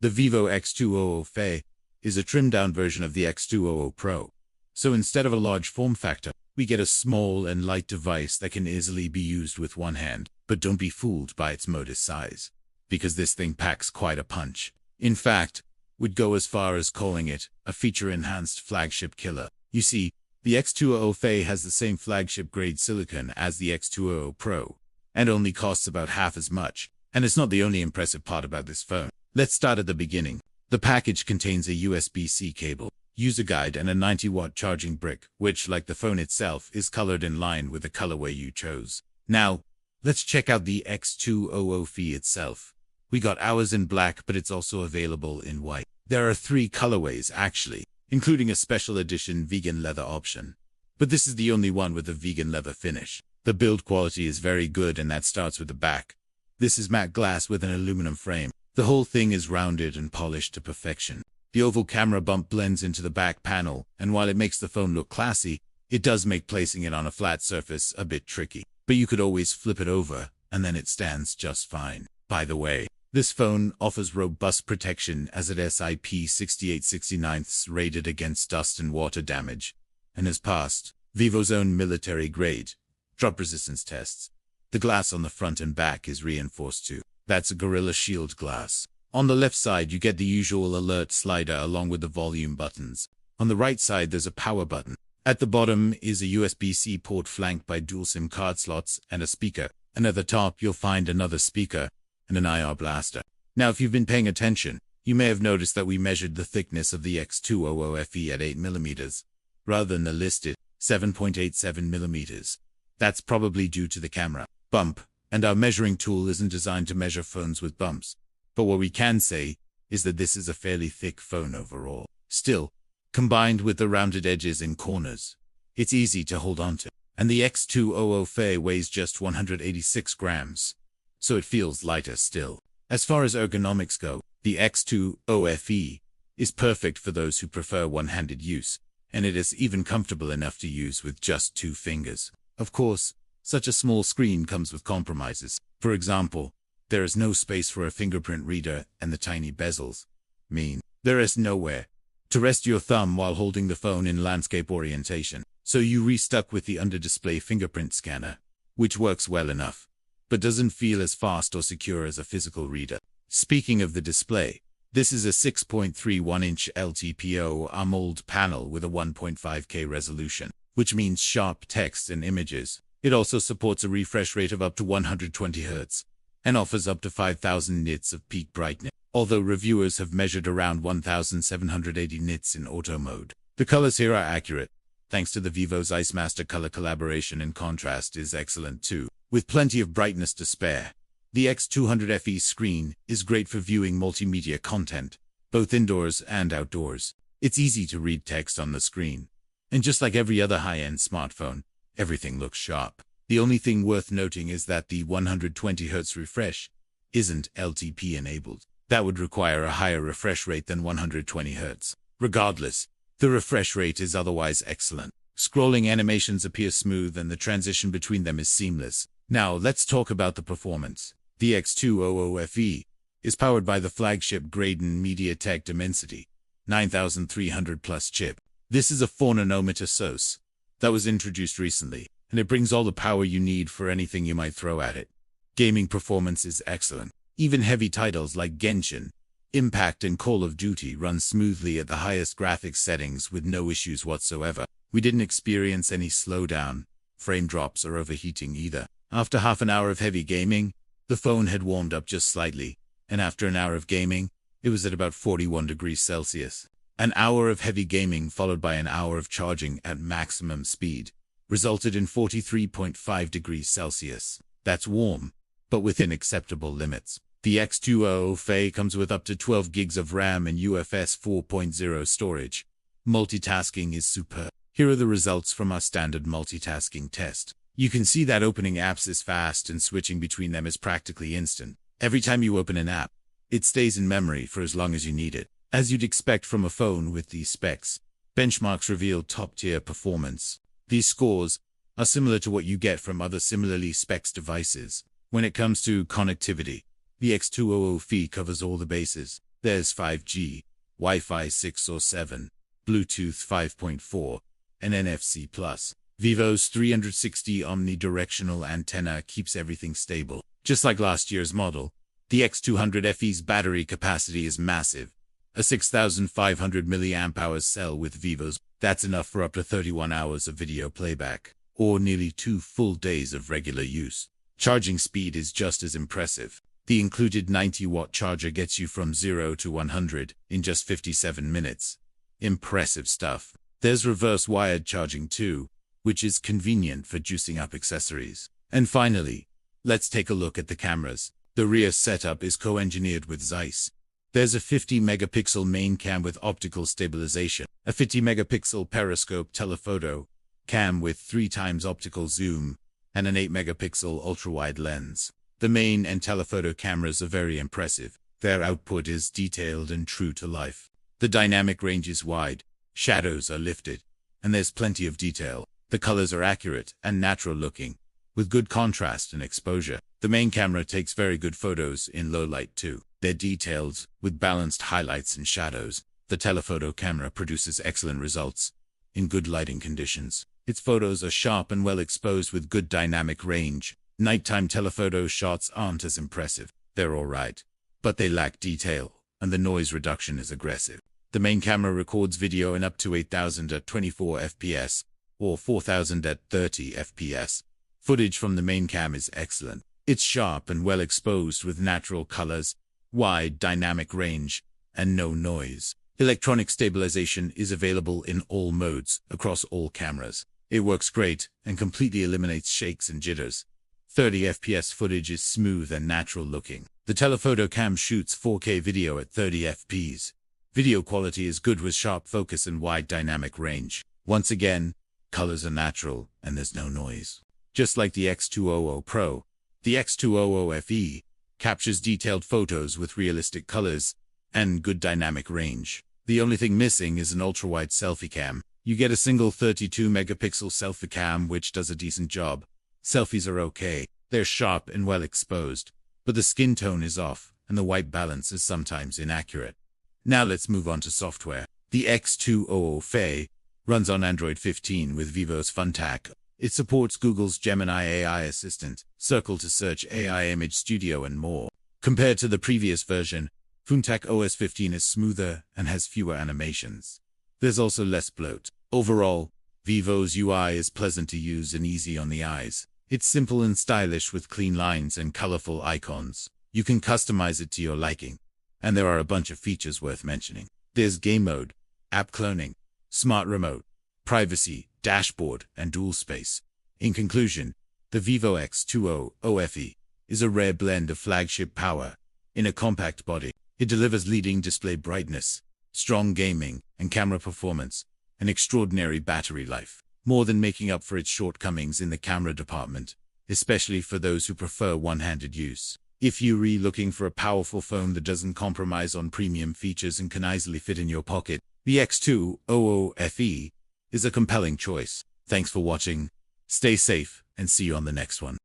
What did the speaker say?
The Vivo X200 FE is a trimmed-down version of the X200 Pro. So instead of a large form factor, we get a small and light device that can easily be used with one hand. But don't be fooled by its modest size, because this thing packs quite a punch. In fact, we'd go as far as calling it a feature-enhanced flagship killer. You see, the X200 FE has the same flagship-grade silicon as the X200 Pro, and only costs about half as much. And it's not the only impressive part about this phone. Let's start at the beginning. The package contains a USB-C cable, user guide, and a 90-watt charging brick, which, like the phone itself, is colored in line with the colorway you chose. Now, let's check out the X200 FE itself. We got ours in black, but it's also available in white. There are 3 colorways, actually, including a special edition vegan leather option. But this is the only one with a vegan leather finish. The build quality is very good, and that starts with the back. This is matte glass with an aluminum frame. The whole thing is rounded and polished to perfection. The oval camera bump blends into the back panel, and while it makes the phone look classy, it does make placing it on a flat surface a bit tricky. But you could always flip it over, and then it stands just fine. By the way, this phone offers robust protection as it is IP68/69 rated against dust and water damage, and has passed Vivo's own military-grade drop resistance tests. The glass on the front and back is reinforced too. That's a Gorilla Shield glass. On the left side, you get the usual alert slider along with the volume buttons. On the right side, there's a power button. At the bottom is a USB-C port flanked by dual SIM card slots and a speaker. And at the top, you'll find another speaker and an IR blaster. Now, if you've been paying attention, you may have noticed that we measured the thickness of the X200 FE at 8mm, rather than the listed 7.87mm. That's probably due to the camera bump, and our measuring tool isn't designed to measure phones with bumps. But what we can say is that this is a fairly thick phone overall. Still, combined with the rounded edges and corners, it's easy to hold on to. And the X200 FE weighs just 186 grams, so it feels lighter still. As far as ergonomics go, the X200 FE is perfect for those who prefer one-handed use, and it is even comfortable enough to use with just 2 fingers. Of course, such a small screen comes with compromises. For example, there is no space for a fingerprint reader, and the tiny bezels mean there is nowhere to rest your thumb while holding the phone in landscape orientation. So you re-stuck with the under-display fingerprint scanner, which works well enough, but doesn't feel as fast or secure as a physical reader. Speaking of the display, this is a 6.31-inch LTPO AMOLED panel with a 1.5K resolution, which means sharp text and images. It also supports a refresh rate of up to 120 Hz and offers up to 5,000 nits of peak brightness, although reviewers have measured around 1,780 nits in auto mode. The colors here are accurate, thanks to the Vivo ZEISS master color collaboration, and contrast is excellent too, with plenty of brightness to spare. The X200 FE screen is great for viewing multimedia content, both indoors and outdoors. It's easy to read text on the screen, and just like every other high-end smartphone, everything looks sharp. The only thing worth noting is that the 120 Hz refresh isn't LTP enabled. That would require a higher refresh rate than 120 Hz. Regardless, the refresh rate is otherwise excellent. Scrolling animations appear smooth and the transition between them is seamless. Now let's talk about the performance. The X200 FE is powered by the flagship grade MediaTek Dimensity 9300 Plus chip. This is a 4nm SoC that was introduced recently, and it brings all the power you need for anything you might throw at it. Gaming performance is excellent. Even heavy titles like Genshin Impact and Call of Duty run smoothly at the highest graphics settings with no issues whatsoever. We didn't experience any slowdown, frame drops, or overheating either. After half an hour of heavy gaming, the phone had warmed up just slightly, and after an hour of gaming, it was at about 41 degrees Celsius. An hour of heavy gaming followed by an hour of charging at maximum speed resulted in 43.5 degrees Celsius. That's warm, but within acceptable limits. The X200 FE comes with up to 12 gigs of RAM and UFS 4.0 storage. Multitasking is superb. Here are the results from our standard multitasking test. You can see that opening apps is fast and switching between them is practically instant. Every time you open an app, it stays in memory for as long as you need it. As you'd expect from a phone with these specs, benchmarks reveal top-tier performance. These scores are similar to what you get from other similarly spec'd devices. When it comes to connectivity, the X200 FE covers all the bases. There's 5G, Wi-Fi 6 or 7, Bluetooth 5.4, and NFC+. Vivo's 360 omnidirectional antenna keeps everything stable. Just like last year's model, the X200 FE's battery capacity is massive. A 6,500 mAh cell with Vivo's, that's enough for up to 31 hours of video playback, or nearly 2 full days of regular use. Charging speed is just as impressive. The included 90-watt charger gets you from 0 to 100 in just 57 minutes. Impressive stuff. There's reverse wired charging too, which is convenient for juicing up accessories. And finally, let's take a look at the cameras. The rear setup is co-engineered with ZEISS. There's a 50-megapixel main cam with optical stabilization, a 50-megapixel periscope telephoto cam with 3 times optical zoom, and an 8-megapixel ultra-wide lens. The main and telephoto cameras are very impressive. Their output is detailed and true to life. The dynamic range is wide, shadows are lifted, and there's plenty of detail. The colors are accurate and natural looking, with good contrast and exposure. The main camera takes very good photos in low light too. They're detailed, with balanced highlights and shadows. The telephoto camera produces excellent results in good lighting conditions. Its photos are sharp and well exposed with good dynamic range. Nighttime telephoto shots aren't as impressive. They're alright, but they lack detail, and the noise reduction is aggressive. The main camera records video in up to 8,000 at 24 fps, or 4,000 at 30 fps. Footage from the main cam is excellent. It's sharp and well exposed with natural colors, wide dynamic range, and no noise. Electronic stabilization is available in all modes across all cameras. It works great and completely eliminates shakes and jitters. 30 fps footage is smooth and natural looking. The telephoto cam shoots 4K video at 30 fps. Video quality is good with sharp focus and wide dynamic range. Once again, colors are natural and there's no noise. Just like the X200 Pro, the X200 FE captures detailed photos with realistic colors and good dynamic range. The only thing missing is an ultra-wide selfie cam. You get a single 32-megapixel selfie cam which does a decent job. Selfies are okay. They're sharp and well exposed, but the skin tone is off and the white balance is sometimes inaccurate. Now let's move on to software. The X200 FE runs on Android 15 with Vivo's Funtouch. It supports Google's Gemini AI Assistant, Circle to Search AI Image Studio, and more. Compared to the previous version, Funtouch OS 15 is smoother and has fewer animations. There's also less bloat. Overall, Vivo's UI is pleasant to use and easy on the eyes. It's simple and stylish with clean lines and colorful icons. You can customize it to your liking. And there are a bunch of features worth mentioning. There's game mode, app cloning, smart remote, privacy, dashboard, and dual space. In conclusion, the Vivo X200 FE is a rare blend of flagship power in a compact body. It delivers leading display brightness, strong gaming and camera performance, and extraordinary battery life, more than making up for its shortcomings in the camera department, especially for those who prefer one-handed use. If you're looking for a powerful phone that doesn't compromise on premium features and can easily fit in your pocket, the X200 FE is a compelling choice. Thanks for watching, stay safe, and see you on the next one.